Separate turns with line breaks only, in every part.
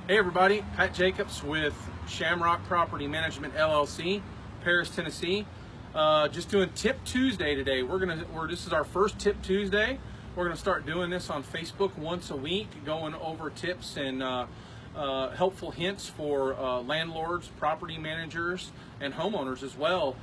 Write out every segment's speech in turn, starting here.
Hey everybody, Pat Jacobs with Shamrock Property Management LLC, Paris, Tennessee. Just doing Tip Tuesday today. This is our first Tip Tuesday. We're gonna start doing this on Facebook once a week, going over tips and helpful hints for landlords, property managers, and homeowners as well.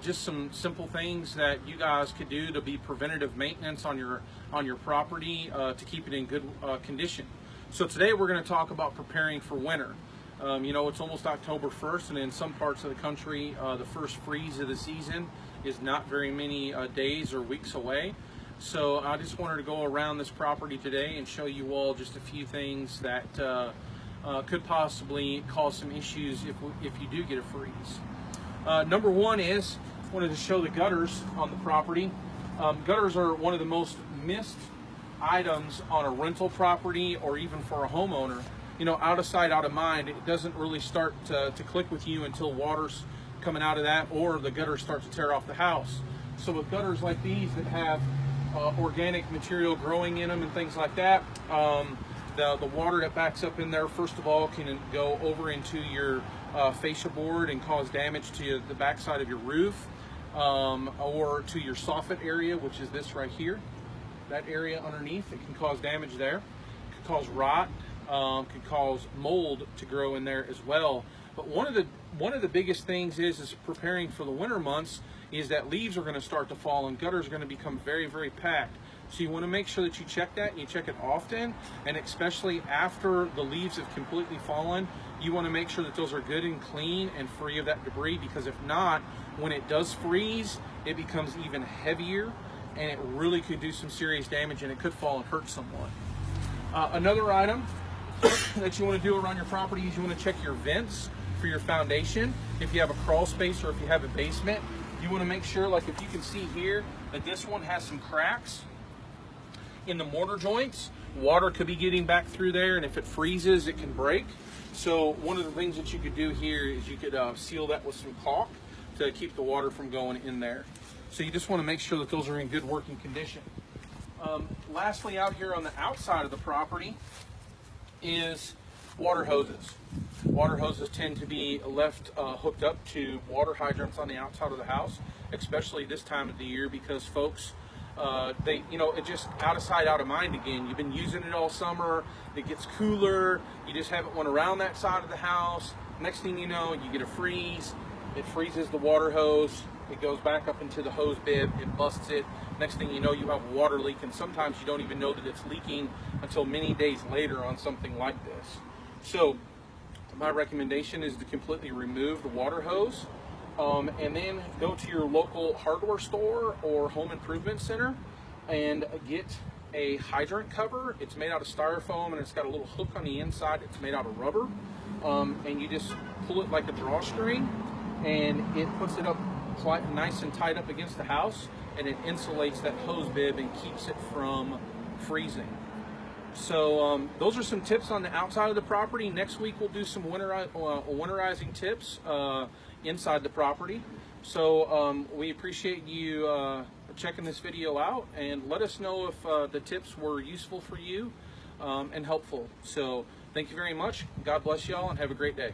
Just some simple things that you guys could do to be preventative maintenance on your property to keep it in good condition. So today we're going to talk about preparing for winter. You know, it's almost October 1st, and in some parts of the country, the first freeze of the season is not very many days or weeks away. So I just wanted to go around this property today and show you all just a few things that could possibly cause some issues if you do get a freeze. Number one is, I wanted to show the gutters on the property. Gutters are one of the most missed items on a rental property or even for a homeowner. You know, out of sight, out of mind. It doesn't really start to click with you until water's coming out of that or the gutters start to tear off the house. So with gutters like these that have organic material growing in them and things like that, the water that backs up in there, first of all, can go over into your fascia board and cause damage to the backside of your roof, or to your soffit area, which is this right here. That area underneath, it can cause damage there. It could cause rot, could cause mold to grow in there as well. But one of the biggest things is preparing for the winter months is that leaves are going to start to fall and gutters are going to become very, very packed. So you want to make sure that you check that, and you check it often, and especially after the leaves have completely fallen, you want to make sure that those are good and clean and free of that debris, because if not, when it does freeze, it becomes even heavier and it really could do some serious damage, and it could fall and hurt someone. Another item that you want to do around your property is you want to check your vents for your foundation. If you have a crawl space or if you have a basement, you want to make sure, like if you can see here, that this one has some cracks in the mortar joints. Water could be getting back through there, and if it freezes, it can break. So one of the things that you could do here is you could seal that with some caulk to keep the water from going in there. So you just want to make sure that those are in good working condition. Lastly, out here on the outside of the property is water hoses. Water hoses tend to be left hooked up to water hydrants on the outside of the house, especially this time of the year, because folks, it just out of sight, out of mind again. You've been using it all summer, it gets cooler, you just haven't went around that side of the house. Next thing you know, you get a freeze, it freezes the water hose, it goes back up into the hose bib, it busts it. Next thing you know, you have a water leak, and sometimes you don't even know that it's leaking until many days later on something like this. So my recommendation is to completely remove the water hose, and then go to your local hardware store or home improvement center and get a hydrant cover. It's made out of styrofoam and it's got a little hook on the inside. It's made out of rubber, and you just pull it like a drawstring, and it puts it up quite nice and tight up against the house, and it insulates that hose bib and keeps it from freezing. So those are some tips on the outside of the property. Next week we'll do some winterizing tips inside the property. So we appreciate you checking this video out, and let us know if the tips were useful for you and helpful. So thank you very much. God bless y'all, and have a great day.